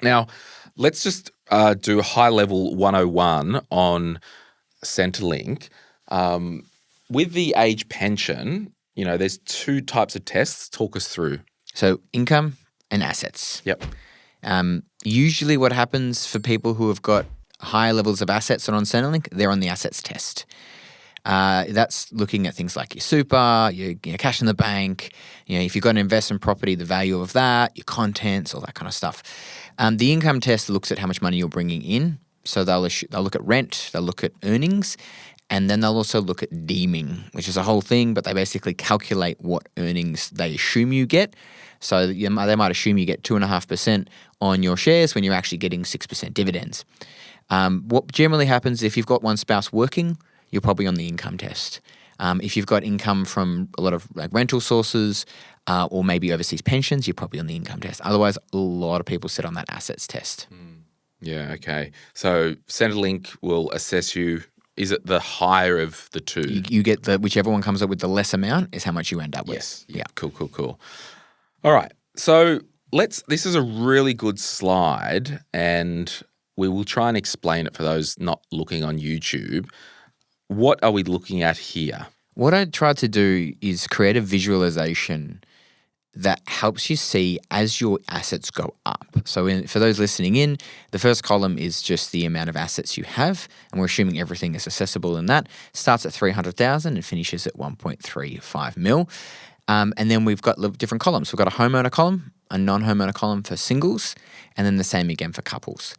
Now, let's just do a high-level 101 on Centrelink. With the age pension, there's two types of tests. Talk us through. So income and assets. Yep. Usually what happens for people who have got higher levels of assets on Centrelink, they're on the assets test. That's looking at things like your super, your cash in the bank, if you've got an investment property, the value of that, your contents, all that kind of stuff. The income test looks at how much money you're bringing in. So they'll look at rent, they'll look at earnings, and then they'll also look at deeming, which is a whole thing, but they basically calculate what earnings they assume you get. So they might assume you get 2.5% on your shares when you're actually getting 6% dividends. What generally happens if you've got one spouse working, you're probably on the income test. If you've got income from a lot of rental sources or maybe overseas pensions, you're probably on the income test. Otherwise, a lot of people sit on that assets test. Yeah, okay. So Centrelink will assess you. Is it the higher of the two? You get whichever one comes up with the less amount is how much you end up with. Yes. Yeah. Cool. All right. So this is a really good slide, and we will try and explain it for those not looking on YouTube. What are we looking at here? What I tried to do is create a visualization that helps you see as your assets go up. So for those listening in, the first column is just the amount of assets you have, and we're assuming everything is accessible in that. Starts at 300,000 and finishes at 1.35 mil. And then we've got different columns. We've got a homeowner column, a non-homeowner column for singles, and then the same again for couples.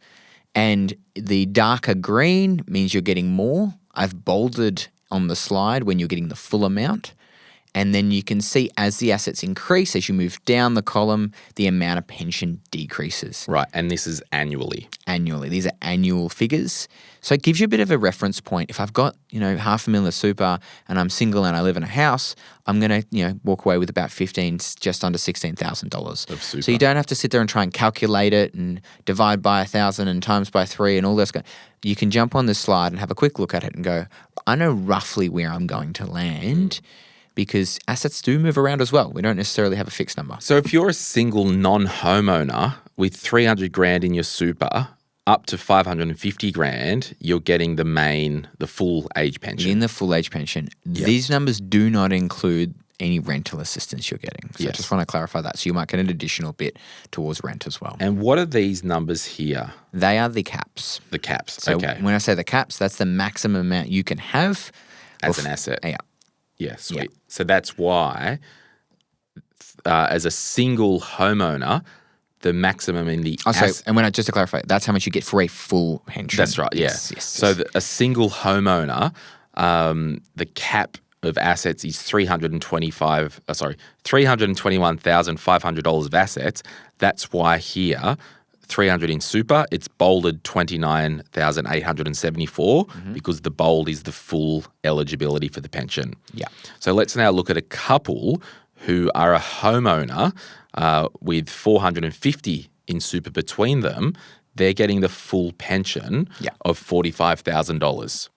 And the darker green means you're getting more. I've bolded on the slide when you're getting the full amount. And then you can see as the assets increase, as you move down the column, the amount of pension decreases. Right, and this is annually. Annually. These are annual figures. So it gives you a bit of a reference point. If I've got, $500,000 of super and I'm single and I live in a house, I'm going to, walk away with about just under $16,000 of super. So you don't have to sit there and try and calculate it and divide by 1,000 and times by 3 and all this. You can jump on this slide and have a quick look at it and go, I know roughly where I'm going to land. Because assets do move around as well. We don't necessarily have a fixed number. So if you're a single non-homeowner with 300 grand in your super, up to 550 grand, you're getting the full age pension. In the full age pension. Yep. These numbers do not include any rental assistance you're getting. So I just want to clarify that. So you might get an additional bit towards rent as well. And what are these numbers here? They are the caps. The caps, so okay. When I say the caps, that's the maximum amount you can have. As an asset. Yeah. Yeah, sweet. Yeah. So that's why, as a single homeowner, the maximum in the just to clarify, that's how much you get for a full pension. That's right. Yeah. Yes. So a single homeowner, the cap of assets is $321,500 of assets. That's why here, 300 in super, it's bolded 29,874 because the bold is the full eligibility for the pension. Yeah. So let's now look at a couple who are a homeowner with 450 in super between them. They're getting the full pension of $45,000.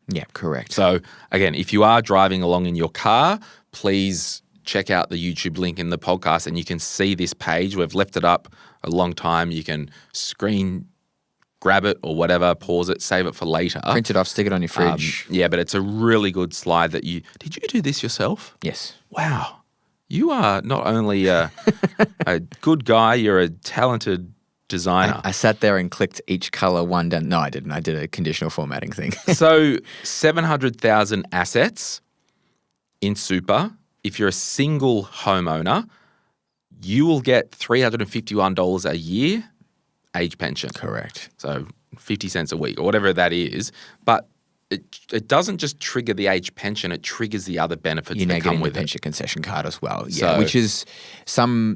Yeah, correct. So again, if you are driving along in your car, please check out the YouTube link in the podcast and you can see this page. We've left it up a long time. You can grab it or whatever, pause it, save it for later. Print it off, stick it on your fridge. But it's a really good slide that did you do this yourself? Yes. Wow. You are not only a good guy, you're a talented designer. I sat there and clicked each color one down. No, I didn't. I did a conditional formatting thing. So 700,000 assets in super. If you're a single homeowner, you will get $351 a year age pension. Correct. So 50 cents a week or whatever that is. But it doesn't just trigger the age pension, it triggers the other benefits that come with the pension concession card as well. So, which is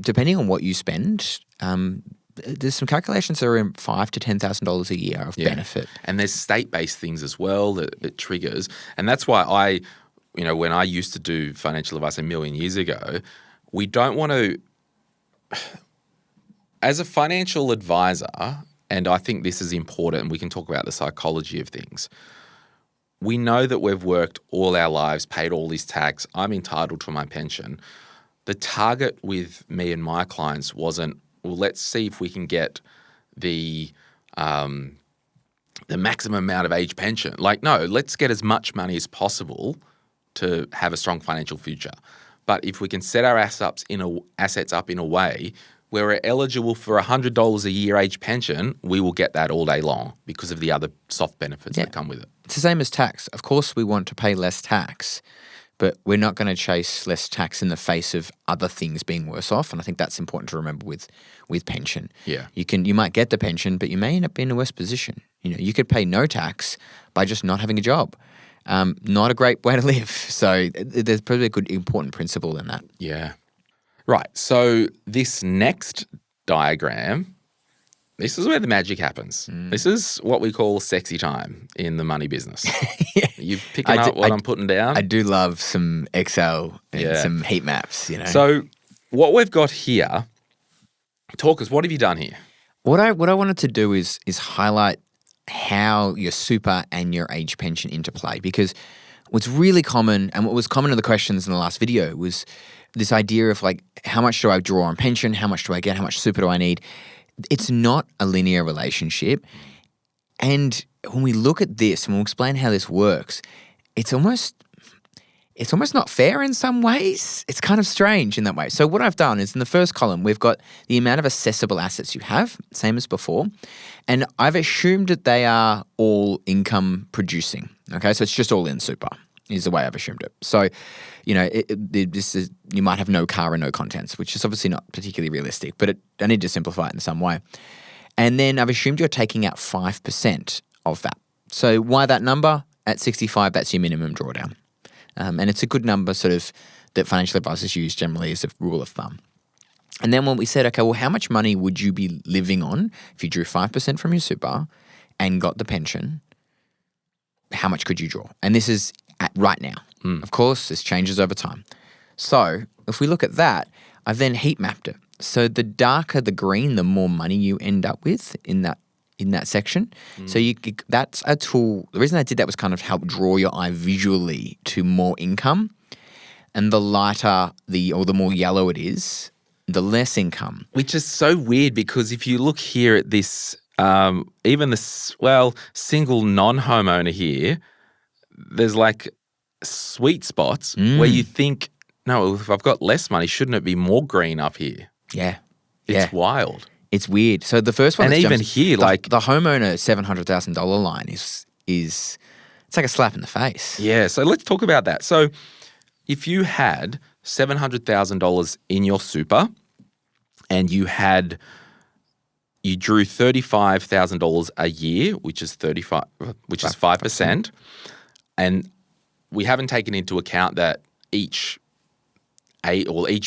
depending on what you spend, there's some calculations that are in $5,000 to $10,000 a year of benefit. And there's state-based things as well that it triggers. And that's why when I used to do financial advice a million years ago, we don't want to, as a financial advisor, and I think this is important, and we can talk about the psychology of things, we know that we've worked all our lives, paid all this tax, I'm entitled to my pension. The target with me and my clients wasn't, well, let's see if we can get the maximum amount of age pension. Like, no, let's get as much money as possible to have a strong financial future. But if we can set our assets up in a way where we're eligible for $100 a year age pension, we will get that all day long because of the other soft benefits that come with it. It's the same as tax. Of course, we want to pay less tax, but we're not going to chase less tax in the face of other things being worse off. And I think that's important to remember with pension. Yeah. You might get the pension, but you may end up in a worse position. You could pay no tax by just not having a job. Not a great way to live. So there's probably a good important principle in that. Yeah. Right. So this next diagram, this is where the magic happens. This is what we call sexy time in the money business. You picking up what I'm putting down? I do love some Excel and some heat maps, So what we've got here, talkers, what have you done here? What I wanted to do is highlight how your super and your age pension interplay, because what's really common and what was common in the questions in the last video was this idea of like, how much do I draw on pension? How much do I get? How much super do I need? It's not a linear relationship. And when we look at this and we'll explain how this works, it's almost not fair in some ways. It's kind of strange in that way. So what I've done is in the first column, we've got the amount of assessable assets you have, same as before. And I've assumed that they are all income producing. Okay, so it's just all in super is the way I've assumed it. So, you might have no car and no contents, which is obviously not particularly realistic, but I need to simplify it in some way. And then I've assumed you're taking out 5% of that. So why that number? At 65, that's your minimum drawdown. And it's a good number sort of that financial advisors use generally as a rule of thumb. And then when we said, okay, well, how much money would you be living on if you drew 5% from your super and got the pension? How much could you draw? And this is at right now. Of course, this changes over time. So if we look at that, I've then heat mapped it. So the darker the green, the more money you end up with in that section. So that's a tool. The reason I did that was kind of help draw your eye visually to more income. And the lighter or the more yellow it is, the less income. Which is so weird because if you look here at this, even single non-homeowner here, there's like sweet spots where you think, no, if I've got less money, shouldn't it be more green up here? Yeah. It's wild. It's weird. So the first one, and even here, the homeowner $700,000 line is it's like a slap in the face. Yeah. So let's talk about that. So if you had $700,000 in your super, and you drew $35,000 a year, which is 5%, and we haven't taken into account that each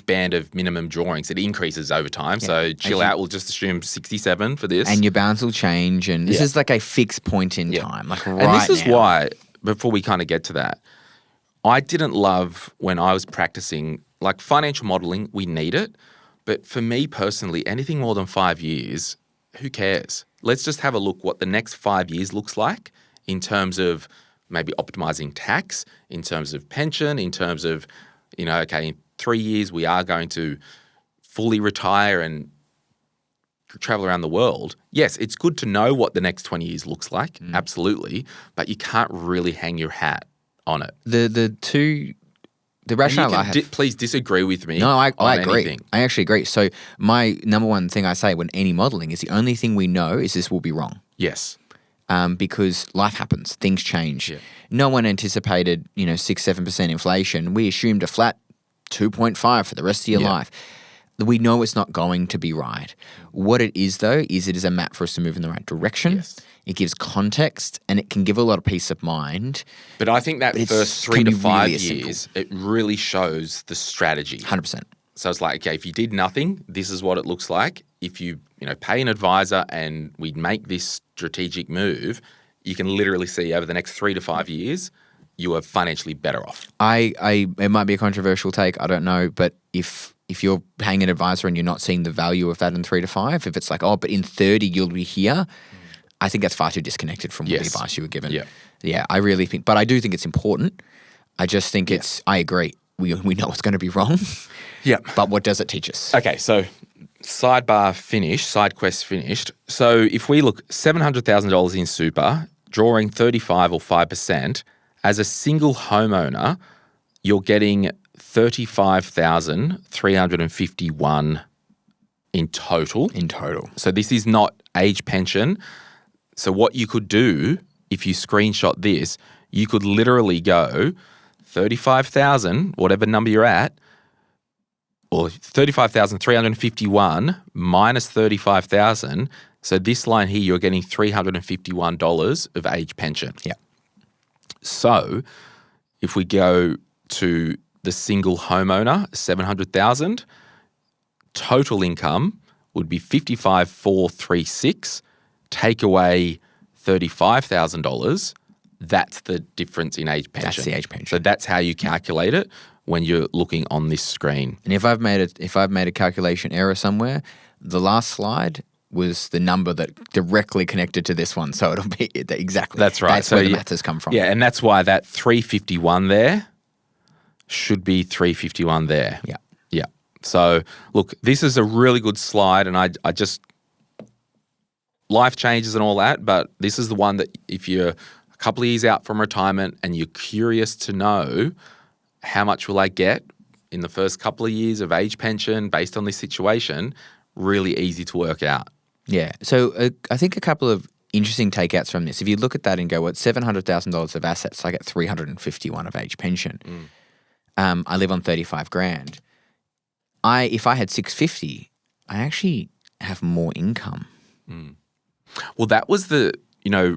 band of minimum drawings, it increases over time. Yeah. So chill out. We'll just assume 67 for this. And your balance will change. And this is like a fixed point in time. Like right now. And this is why, before we kind of get to that, I didn't love when I was practicing, like financial modeling, we need it. But for me personally, anything more than 5 years, who cares? Let's just have a look what the next 5 years looks like in terms of maybe optimizing tax, in terms of pension, in terms of, okay, in 3 years we are going to fully retire and travel around the world. Yes, it's good to know what the next 20 years looks like, absolutely, but you can't really hang your hat on it. The rationale I have... please disagree with me. No, I agree. Anything. I actually agree. So my number one thing I say when any modelling is the only thing we know is this will be wrong. Yes. Because life happens. Things change. Yeah. No one anticipated, 6-7% inflation. We assumed a flat 2.5 for the rest of your life. We know it's not going to be right. What it is, though, is it is a map for us to move in the right direction. Yes. It gives context and it can give a lot of peace of mind. But I think that first 3 to 5 years, it really shows the strategy. 100%. So it's like, okay, if you did nothing, this is what it looks like. If you, pay an advisor and we make this strategic move, you can literally see over the next 3 to 5 years, you are financially better off. It might be a controversial take, I don't know, but if you're paying an advisor and you're not seeing the value of that in 3 to 5, if it's like, but in 30 you'll be here, I think that's far too disconnected from what the advice you were given. Yeah, I really think, but I do think it's important. I just think I agree. We know it's going to be wrong. Yeah. But what does it teach us? Okay, so sidebar finished, side quest finished. So if we look $700,000 in super, drawing 35 or 5%, as a single homeowner, you're getting 35,351 in total. In total. So this is not age pension. So what you could do if you screenshot this, you could literally go 35,000, whatever number you're at, or 35,351 minus 35,000. So this line here, you're getting $351 of age pension. Yeah. So if we go to the single homeowner, 700,000, total income would be 55,436. Take away $35,000. That's the difference in age pension. That's the age pension. So that's how you calculate it when you're looking on this screen. And if I've made a calculation error somewhere, the last slide was the number that directly connected to this one. So it'll be exactly. That's right. That's where the math has come from. Yeah, and that's why that 351 there should be 351 there. Yeah. Yeah. So look, this is a really good slide, and I just life changes and all that, but this is the one that if you're a couple of years out from retirement and you're curious to know how much will I get in the first couple of years of age pension based on this situation, really easy to work out. Yeah. So I think a couple of interesting takeouts from this. If you look at that and go, well, it's $700,000 of assets, I get 351 of age pension. I live on 35 grand. If I had 650, I actually have more income. Well, that was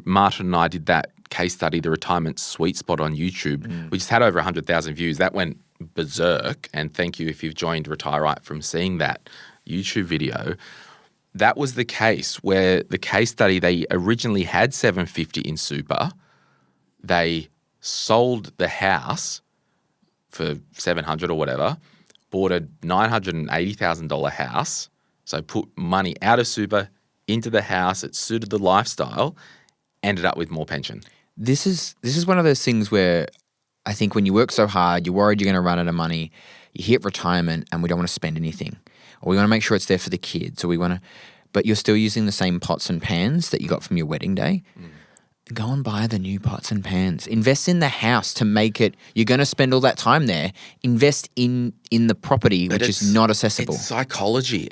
Martin and I did that case study, the retirement sweet spot on YouTube. We just had over 100,000 views. That went berserk. And thank you if you've joined Retire Right from seeing that YouTube video. That was the case where the case study, they originally had 750 in super. They sold the house for 700 or whatever, bought a $980,000 house. So put money out of super into the house. It suited the lifestyle, ended up with more pension. This is one of those things where I think when you work so hard, you're worried you're going to run out of money. You hit retirement and we don't want to spend anything. Or we want to make sure it's there for the kids. But you're still using the same pots and pans that you got from your wedding day. Go and buy the new pots and pans. Invest in the house to make it. You're going to spend all that time there. Invest in the property, which is not accessible. It's psychology.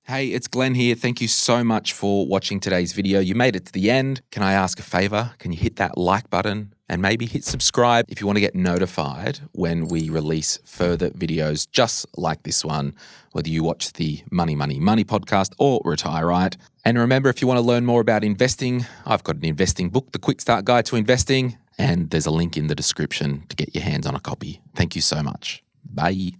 Hey, it's Glenn here. Thank you so much for watching today's video. You made it to the end. Can I ask a favor? Can you hit that like button and maybe hit subscribe if you want to get notified when we release further videos just like this one, whether you watch the Money, Money, Money podcast or Retire Right. And remember, if you want to learn more about investing, I've got an investing book, The Quick Start Guide to Investing, and there's a link in the description to get your hands on a copy. Thank you so much. Bye.